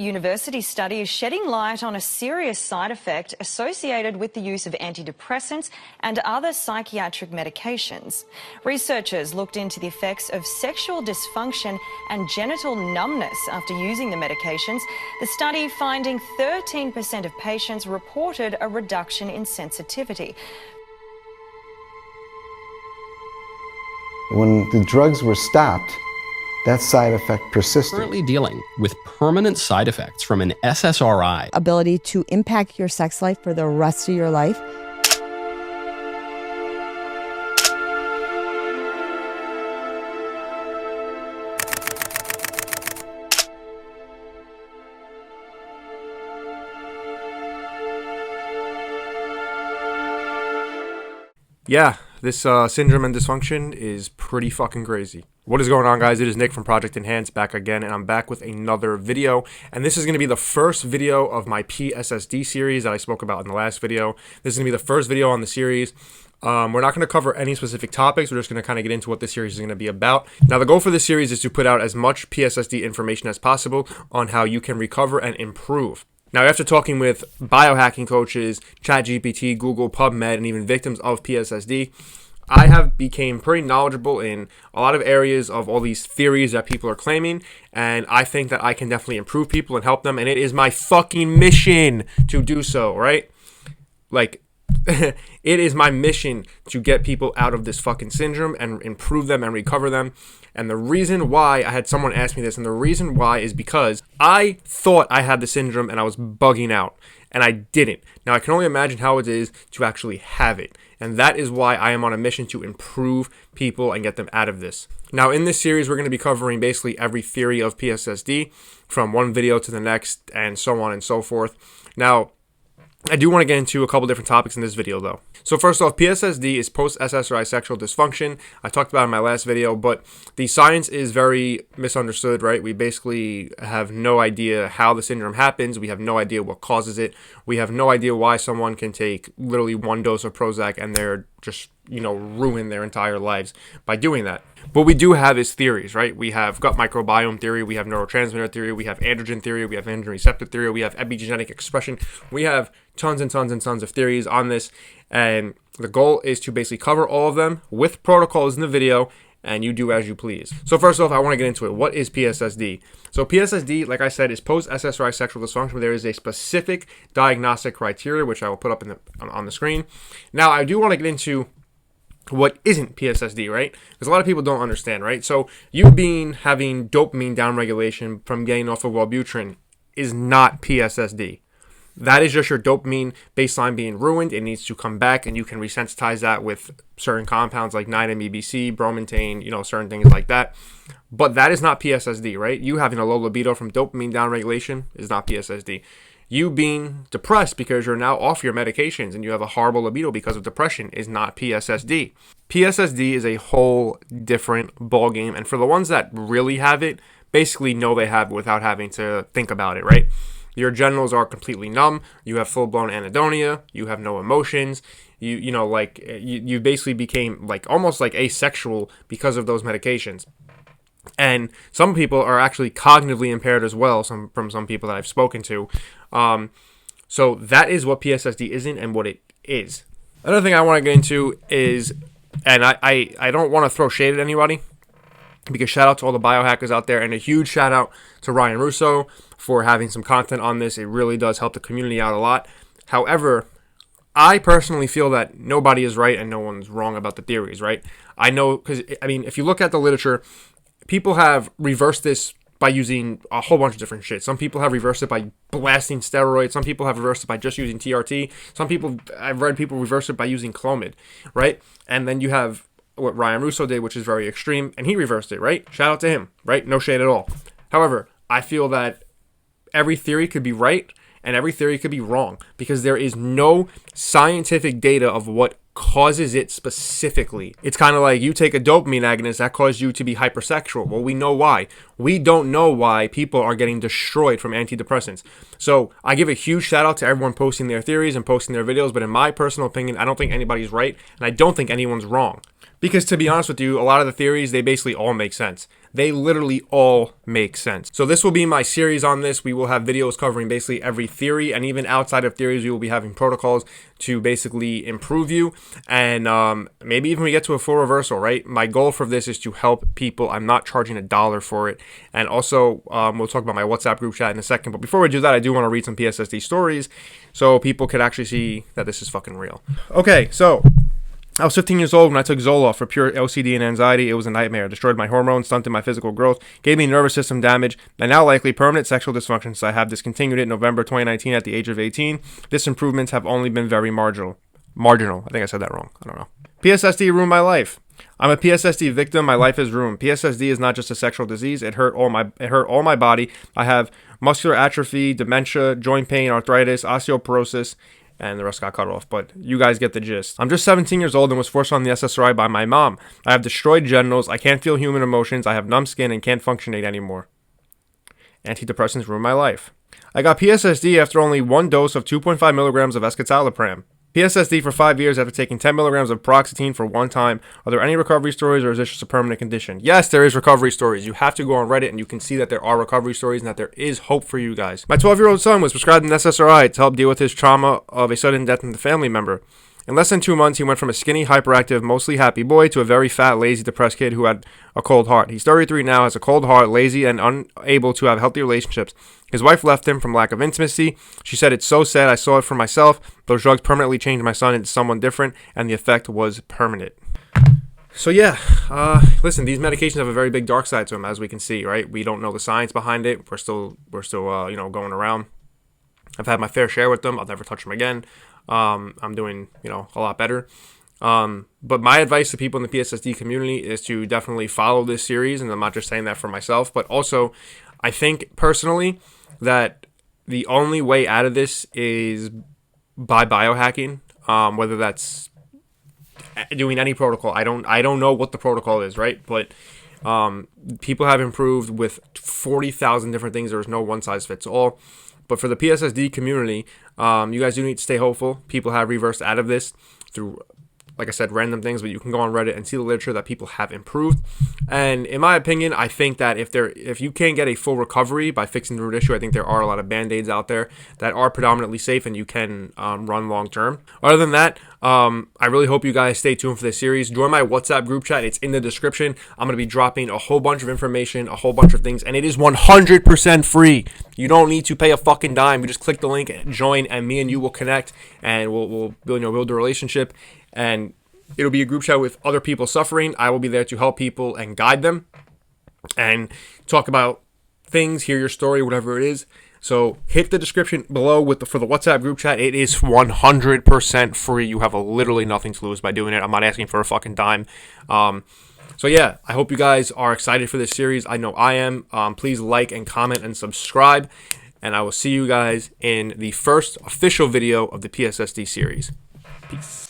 University study is shedding light on a serious side effect associated with the use of antidepressants and other psychiatric medications. Researchers looked into the effects of sexual dysfunction and genital numbness after using the medications, the study finding 13% of patients reported a reduction in sensitivity. When the drugs were stopped, that side effect persisted. Currently dealing with permanent side effects from an SSRI. Ability to impact your sex life for the rest of your life. Yeah, this syndrome and dysfunction is pretty fucking crazy. What is going on, guys? It is Nick from Project Enhance back again, and I'm back with another video. And this is going to be the first video of my Pssd series that I spoke about in the last video. This is going to be the first video on the series. We're not going to cover any specific topics. We're just going to kind of get into what this series is going to be about. Now, the goal for this series is to put out as much Pssd information as possible on how you can recover and improve. Now, after talking with biohacking coaches, ChatGPT, Google, PubMed, and even victims of Pssd, I have become pretty knowledgeable in a lot of areas of all these theories that people are claiming, and I think that I can definitely improve people and help them, and it is my fucking mission to do so, right? Like, it is my mission to get people out of this fucking syndrome and improve them and recover them. And the reason why, I had someone ask me this, and the reason why is because I thought I had the syndrome and I was bugging out, and I didn't. Now, I can only imagine how it is to actually have it. And that is why I am on a mission to improve people and get them out of this. Now, in this series, we're going to be covering basically every theory of Pssd from one video to the next and so on and so forth. Now, I do want to get into a couple different topics in this video, though. So first off, Pssd is Post-SSRI Sexual Dysfunction. I talked about it in my last video, but the science is very misunderstood, right? We basically have no idea how the syndrome happens. We have no idea what causes it. We have no idea why someone can take literally one dose of Prozac and they're just, ruin their entire lives by doing that. What we do have is theories, right? We have gut microbiome theory, we have neurotransmitter theory, we have androgen theory, we have androgen receptor theory, we have epigenetic expression. We have tons and tons and tons of theories on this, and the goal is to basically cover all of them with protocols in the video, and you do as you please. So first off, I want to get into it. What is Pssd? So Pssd, like I said, is Post-SSRI Sexual Dysfunction. There is a specific diagnostic criteria, which I will put up on the screen. Now, I do want to get into what isn't Pssd, right? Because a lot of people don't understand, right? So you having dopamine downregulation from getting off of Wellbutrin is not Pssd. That is just your dopamine baseline being ruined. It needs to come back, and you can resensitize that with certain compounds like 9-MeBC, bromantane, certain things like that. But that is not Pssd, right? You having a low libido from dopamine downregulation is not Pssd. You being depressed because you're now off your medications and you have a horrible libido because of depression is not Pssd. Pssd is a whole different ballgame, and for the ones that really have it, basically know they have it without having to think about it, right? Your genitals are completely numb. You have full-blown anhedonia. You have no emotions. You basically became almost asexual because of those medications. And some people are actually cognitively impaired as well, from some people that I've spoken to. So that is what Pssd isn't and what it is. Another thing I want to get into is, and I don't want to throw shade at anybody, because shout out to all the biohackers out there, and a huge shout out to Ryan Russo for having some content on this. It really does help the community out a lot. However, I personally feel that nobody is right and no one's wrong about the theories, right? I know, because, if you look at the literature, people have reversed this by using a whole bunch of different shit. Some people have reversed it by blasting steroids. Some people have reversed it by just using TRT. I've read people reverse it by using Clomid, right? And then you have what Ryan Russo did, which is very extreme, and he reversed it, right? Shout out to him, right? No shade at all. However, I feel that every theory could be right and every theory could be wrong, because there is no scientific data of what causes it specifically. It's kind of like you take a dopamine agonist that caused you to be hypersexual. Well, we know why. We don't know why people are getting destroyed from antidepressants. So I give a huge shout out to everyone posting their theories and posting their videos, but in my personal opinion, I don't think anybody's right, and I don't think anyone's wrong. Because to be honest with you, a lot of the theories, they basically all make sense. They literally all make sense. So this will be my series on this. We will have videos covering basically every theory, and even outside of theories, we will be having protocols to basically improve you, and maybe even we get to a full reversal, right? My goal for this is to help people. I'm not charging $1 for it. And also, we'll talk about my WhatsApp group chat in a second. But before we do that, I do want to read some PSSD stories so people could actually see that this is fucking real. Okay, so I was 15 years old when I took Zoloft for pure OCD and anxiety. It was a nightmare. It destroyed my hormones, stunted my physical growth, gave me nervous system damage, and now likely permanent sexual dysfunction since I have discontinued it in November 2019 at the age of 18. Disimprovements have only been very marginal. I think I said that wrong. I don't know. PSSD ruined my life. I'm a PSSD victim. My life is ruined. PSSD is not just a sexual disease. It hurt all my body. I have muscular atrophy, dementia, joint pain, arthritis, osteoporosis, and the rest got cut off, but you guys get the gist. I'm just 17 years old and was forced on the SSRI by my mom. I have destroyed genitals. I can't feel human emotions. I have numb skin and can't functionate anymore. Antidepressants ruined my life. I got PSSD after only one dose of 2.5 milligrams of escitalopram. PSSD for 5 years after taking 10 milligrams of paroxetine for one time. Are there any recovery stories, or is this just a permanent condition? Yes, there is recovery stories. You have to go on Reddit and you can see that there are recovery stories and that there is hope for you guys. My 12-year-old son was prescribed an SSRI to help deal with his trauma of a sudden death in the family member. In less than 2 months, he went from a skinny, hyperactive, mostly happy boy to a very fat, lazy, depressed kid who had a cold heart. He's 33 now, has a cold heart, lazy, and unable to have healthy relationships. His wife left him from lack of intimacy. She said, "It's so sad. I saw it for myself. Those drugs permanently changed my son into someone different, and the effect was permanent." So yeah, listen, these medications have a very big dark side to them, as we can see, right? We don't know the science behind it. We're still going around. I've had my fair share with them. I'll never touch them again. I'm doing, a lot better. But my advice to people in the PSSD community is to definitely follow this series. And I'm not just saying that for myself, but also I think personally that the only way out of this is by biohacking, whether that's doing any protocol. I don't know what the protocol is, right? But people have improved with 40,000 different things. There's no one size fits all. But for the PSSD community, you guys do need to stay hopeful. People have reversed out of this through, like I said, random things, but you can go on Reddit and see the literature that people have improved. And in my opinion, I think that if you can't get a full recovery by fixing the root issue, I think there are a lot of band-aids out there that are predominantly safe and you can run long-term. Other than that, I really hope you guys stay tuned for this series. Join my WhatsApp group chat. It's in the description. I'm going to be dropping a whole bunch of information, a whole bunch of things, and it is 100% free. You don't need to pay a fucking dime. You just click the link and join, and me and you will connect, and we'll build a relationship. And it'll be a group chat with other people suffering. I will be there to help people and guide them and talk about things, hear your story, whatever it is. So hit the description below for the WhatsApp group chat. It is 100% free. You have literally nothing to lose by doing it. I'm not asking for a fucking dime. So yeah, I hope you guys are excited for this series. I know I am. Please like and comment and subscribe. And I will see you guys in the first official video of the PSSD series. Peace.